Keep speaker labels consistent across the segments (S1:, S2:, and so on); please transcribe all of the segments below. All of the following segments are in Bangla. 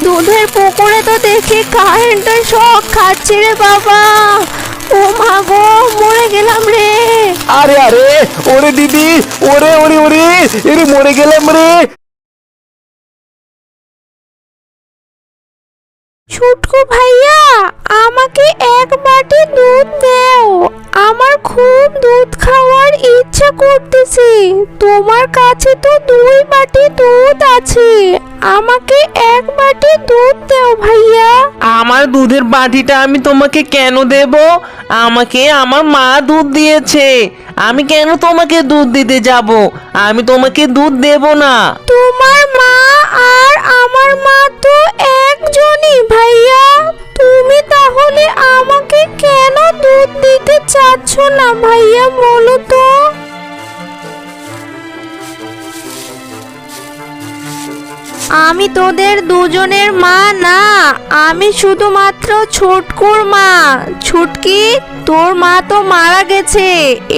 S1: দুধের পুকুরে তো দেখি কারেন্টের শক খাচ্ছে রে বাবা। ও মা গো, মরে গেলাম রে।
S2: আরে আরে, ওরে দিদি, ওরে ওরে ওরে, এরে মরে গেলাম রে।
S1: ছুটকু ভাইয়া, আমাকে এক বাটি দুধ দাও। আমার খুব দুধ খাওয়ার ইচ্ছা করতেছে। তোমার কাছে তো 2 বাটি দুধ আছে, আমাকে এক বাটি দুধ দাও ভাইয়া।
S3: আমার দুধের বাটিটা আমি তোমাকে কেন দেব? আমাকে আমার মা দুধ দিয়েছে। আমি কেন তোমাকে দুধ দিতে যাব? আমি তোমাকে দুধ দেব না।
S1: তোমার মা আর আমার মা তো একজনই ভাইয়া। তুমি তাহলে আমাকে কেন দুধ দিতে চাচ্ছ না ভাইয়া, বলো তো? আমি তোদের দুজনের মা না, আমি শুধুমাত্র ছোটকুর মা। ছুটকি, তোর মা তো মারা গেছে,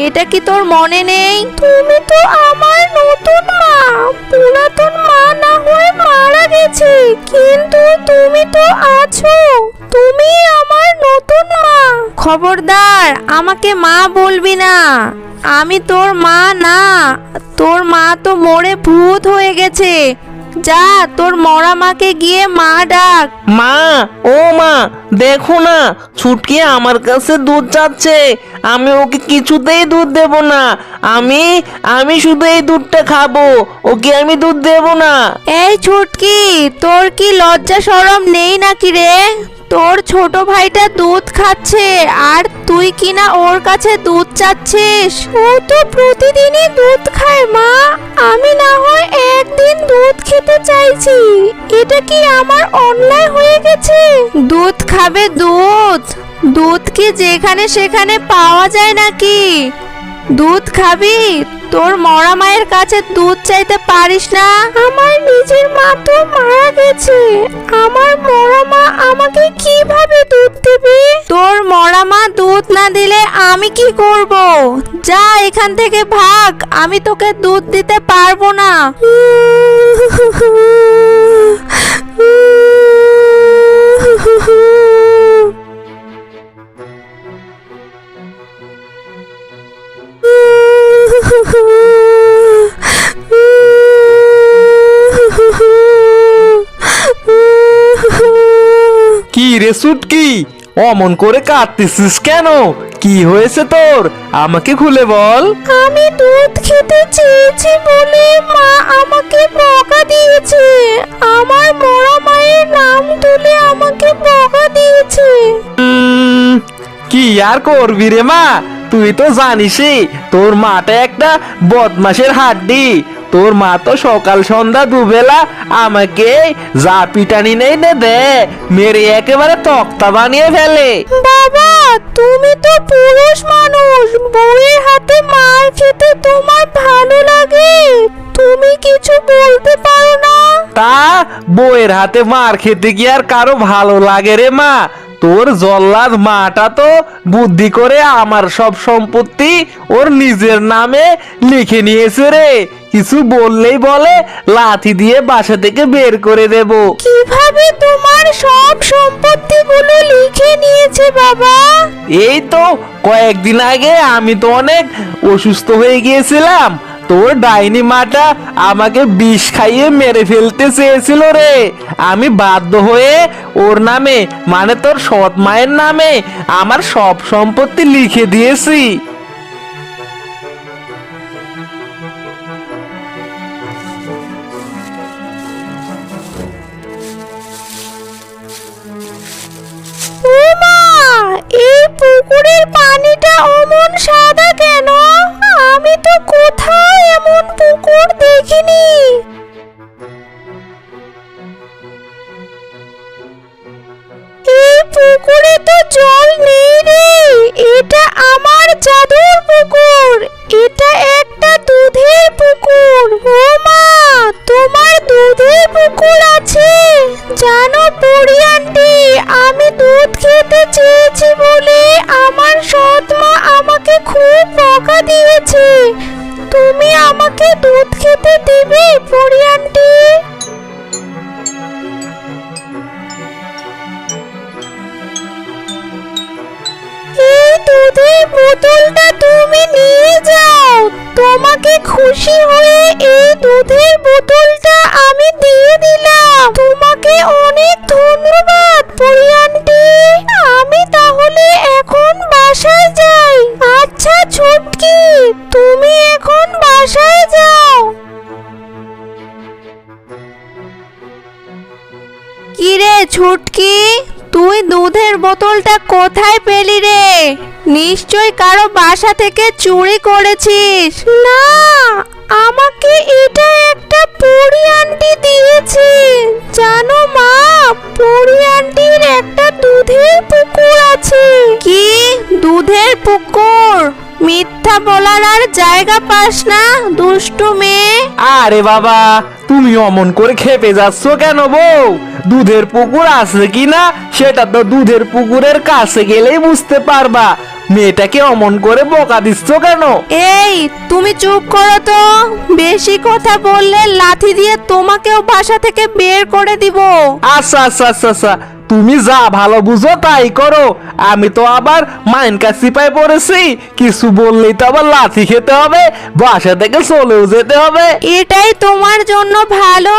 S1: এটা কি তোর মনে নেই? তুমি তো আমার নতুন মা, পুরাতন মা না হয়ে মারা গেছে, কিন্তু তুমি তো আছো, তুমি আমার নতুন মা। খবরদার, আমাকে মা বলবি না, আমি তোর মা না। তোর মা তো মরে ভূত হয়ে গেছে। যা, তোর মরা মাকে গিয়ে মা ডাক।
S3: মা, ও মা, দেখো না, ছুটকি আমার কাছে দুধ চাচ্ছে। আমি ওকে কিছুতেই দুধ দেব না। আমি শুধু এই দুধটা খাবো, ওকে আমি দুধ দেব না।
S1: এই ছুটকি, তোর কি লজ্জা শরম নেই নাকি রে? তোর ছোট ভাইটা দুধ খাচ্ছে আর তুই কিনা ওর কাছে দুধ চাচ্ছিস? ও তো প্রতিদিনই দুধ খায় মা, আমি না হয় একদিন দুধ খেতে চাইছি। এটা কি আমার অন্যায় হয়ে গেছে? দুধ খাবে দুধ? দুধ কি যেখানে সেখানে পাওয়া যায় নাকি? দুধ খাবি? তোর মরা মায়ের কাছে দুধ চাইতে পারিস না? আমার নিজের মা তো মারা গেছে, আমার মরা মা আমাকে কিভাবে দুধ দেবে? তোর মরা মা দুধ না দিলে আমি কি করব? যা এখান থেকে ভাগ, আমি তোকে দুধ দিতে পারবো না।
S2: কি রে ছুটকি, অমন করে কাঁদতেছিস কেন? কি হয়েছে তোর? আমাকে খুলে বল।
S1: আমি দুধ খেতে চেয়েছি বলে মা আমাকে বকা দিয়েছে। আমার মরা মায়ের নাম তুলে আমাকে বকা দিয়েছে।
S2: কি আর করবি রে মা, তুই তো জানিসই তোর মাটা একটা বদমাশের হাড্ডি। তোর মা তো সকাল সন্ধ্যা দুবেলা আমাকে যা পিটানি নেই নে দে, মেরে একেবারে তক্তা বানিয়ে ফেলে।
S1: বাবা, তুমি তো পুরুষ মানুষ, বউয়ের হাতে মার খেতে তোমার ভালো লাগে? তুমি কিছু বলতে পারো না?
S2: তা বউয়ের হাতে মার খেতে কি আর কারো ভালো লাগে রে মা? তোর জল্লাদ মাটা তো বুদ্ধি করে আমার সব সম্পত্তি ওর নিজের নামে লিখে নিয়েছে রে। কিছু বললেই বলে লাথি দিয়ে বাসা থেকে বের করে দেব।
S1: কিভাবে তোমার সব সম্পত্তিগুলো লিখে নিয়েছে বাবা?
S2: এই তো কয়েকদিন আগে আমি তো অনেক অসুস্থ হয়ে গিয়েছিলাম, তোর ডাইনি মাটা আমাকে বিষ খাইয়ে মেরে ফেলতে চেয়েছিল রে। আমি বাধ্য হয়ে ওর নামে, মানে তোর সৎ মায়ের নামে আমার সব সম্পত্তি লিখে দিয়েছি।
S1: ও মা, এই পুকুরের পানিটা অমন সাদা কেন? আমি তো কোথাও এমন পুকুর দেখিনি। এই পুকুরে তো জল নেই রে, এটা আমার জাদুর পুকুর, এটা একটা দুধের পুকুর। ও মা, তোমার দুধের পুকুর আছে? জানো বুড়ি আন্টি, আমি দুধ খেতে চেয়েছি বলে আমার সৎ মা আমাকে খুব বকা দিয়েছে। তুমি আমাকে দুধ খেতে দিবে বুড়ি আন্টি? বোতলটা তুমি নিয়ে যাও। তোমাকে খুশি হয়ে এই দুধের বোতলটা আমি দিয়ে দিলাম। তোমাকে অনেক ধন্যবাদ পরি আন্টি। আমি তাহলে এখন বাসায় যাই। আচ্ছা ছুটকি, তুমি এখন বাসায় যাও। কিরে ছুটকি, তুই দুধের বোতলটা কোথায় পেলি রে? নিশ্চয় কারো বাসা থেকে চুরি করেছিস। না, আমাকে এটা একটা পরি আন্টি দিয়েছে। জানো মা, পরি আন্টির একটা দুধের পুকুর আছে। কি দুধের পুকুর? মিথ্যা বলার আর জায়গা পাস না, দুষ্টু মেয়ে।
S2: আরে বাবা, তুমি অমন করে খেপে যাচ্ছ কেন বউ? দুধের পুকুর আছে কিনা সেটা তো দুধের পুকুরের কাছে গেলেই বুঝতে পারবা। মেয়েটাকে অমন করে বকা দিচ্ছ কেন?
S1: এই তুমি চুপ করো তো। বেশি কথা বললে লাথি দিয়ে তোমাকেও বাসা থেকে বের করে দিব।
S2: আচ্ছা আচ্ছা আচ্ছা আচ্ছা, তুমি যা ভালো বুঝো তাই করো। আমি তো আবার মাইন কাছি পাই পড়েছি, কিছু বললেই তো আবার লাথি খেতে হবে, বাসা থেকে চলেও যেতে হবে।
S1: এটাই তোমার জন্য ভালো।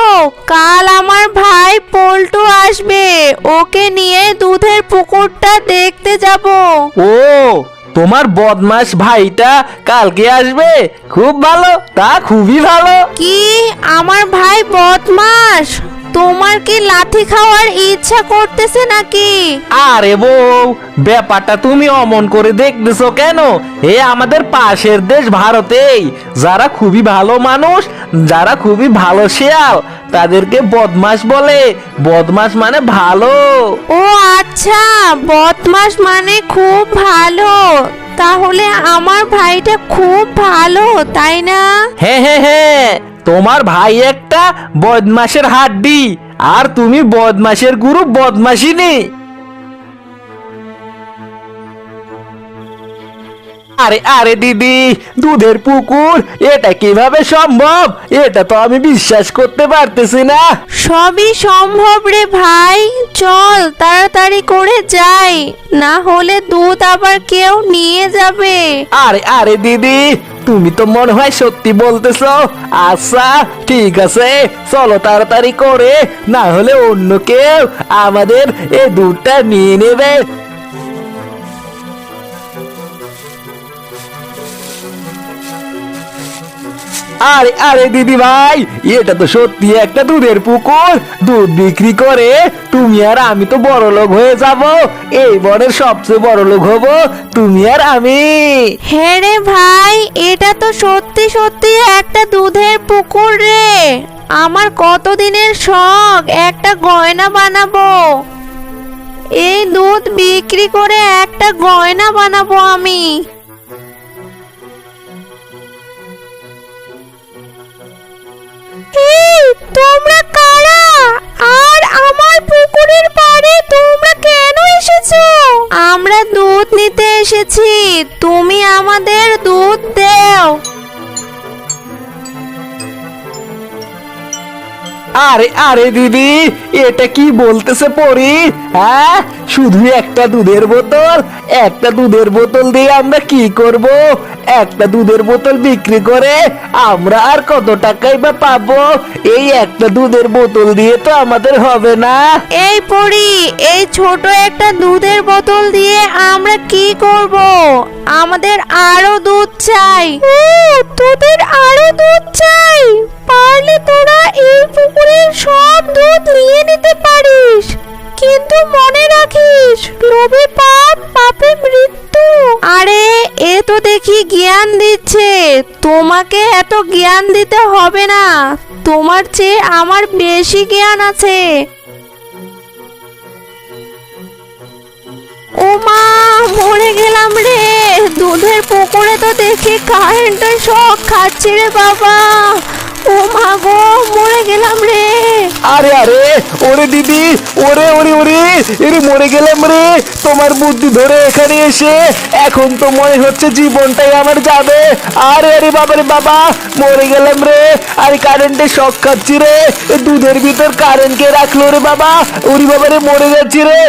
S1: কাল আমার ভাই পল্টু আসবে, ওকে নিয়ে দুধের পুকুরটা দেখতে যাব।
S2: ও, তোমার বদমাস ভাইটা কালকে আসবে? খুব ভালো, তা খুবই ভালো।
S1: কি আমার ভাই বদমাস? তোমার কি লাথি খাওয়ার ইচ্ছা করতেছে নাকি?
S2: আরে বউ, ব্যাপারটা তুমি অমন করে দেখতেছো কেন? এ আমাদের পাশের দেশ ভারতেই যারা খুবই ভালো মানুষ, যারা খুবই ভালো শেয়াল, তাদেরকে বদমাস বলে। বদমাস মানে ভালো।
S1: ও আচ্ছা, বদমাস মানে খুব ভালো। তাহলে আমার ভাইটা খুব ভালো, তাই না?
S2: হ্যাঁ হ্যাঁ হ্যাঁ, তোমার ভাই একটা বদমাসের হাড্ডি, আর তুমি বদমাসের গুরু বদমাসিনী। আরে আরে দিদি, দুধের পুকুর, এটা কিভাবে সম্ভব? এটা তো আমি বিশ্বাস করতে পারতেছি না।
S1: সবই সম্ভব রে ভাই। চল তাড়াতাড়ি করে যাই, না হলে দুধ আবার কেউ নিয়ে যাবে।
S2: আরে আরে দিদি, তুমি তো মনে হয় সত্যি বলতেছো। আচ্ছা ঠিক আছে, চলো তাড়াতাড়ি করে, না হলে অন্য কেউ আমাদের এই দুধটা নিয়ে নেবে। আরে আরে দিদি ভাই, এটা তো সত্যি একটা দুধের পুকুর। দুধ বিক্রি করে তুমি আর আমি তো বড় লোক হয়ে যাব। এই বনের সবচেয়ে বড় লোক হব তুমি আর আমি।
S1: হ্যাঁ রে ভাই, এটা তো সত্যি সত্যি একটা দুধের পুকুর রে। আমার কতদিনের শখ একটা গয়না বানাবো। এই দুধ বিক্রি করে একটা গয়না বানাবো আমি। এই তোমরা কারা? আর আমার পুকুরের পাড়ে তোমরা কেন এসেছো? আমরা দুধ নিতে এসেছি, তুমি আমাদের দুধ দাও।
S2: আরে আরে দিদি, এটা কি বলতেছে পরি? হ্যাঁ, শুধু একটা দুধের বোতল? একটা দুধের বোতল দিয়ে আমরা কি করব? একটা দুধের বোতল বিক্রি করে আমরা আর কত টাকাই বা পাবো? এই একটা দুধের বোতল দিয়ে তো আমাদের হবে না।
S1: এই পরি, এই ছোট একটা দুধের বোতল দিয়ে আমরা কি করব? আমাদের আরো দুধ চাই। ও, তোদের আরো দুধ চাই? পারলে তোরা এই পুকুরের সব দুধ নিয়ে নিতে পারিস, কিন্তু মনে রাখিস, লোভে পাপ, পাপে মৃত্যু। আরে এ তো দেখি জ্ঞান দিচ্ছে। তোমাকে এত জ্ঞান দিতে হবে না, তোমার চেয়ে আমার বেশি জ্ঞান আছে। ও মা, মরে গেলাম রে। দুধের পুকুরে তো দেখি কারেন্টের শক খাচ্ছি রে বাবা। ও মা গো, মরে গেলাম রে।
S2: আরে আরে, ওরে দিদি, ওরে ওরে ওরে, এরে মরে গেলাম রে। তোমার বুদ্ধি ধরে এখানে এসে এখন তো মনে হচ্ছে জীবনটাই আমার যাবে। আরে আরে বাবা রে বাবা, মরে গেলাম রে। আরে কারেন্টের শক খাচ্ছি রে। দুধের ভিতর কারেন্ট কে রাখলো রে বাবা? ওরে বাবা রে, মরে যাচ্ছি রে।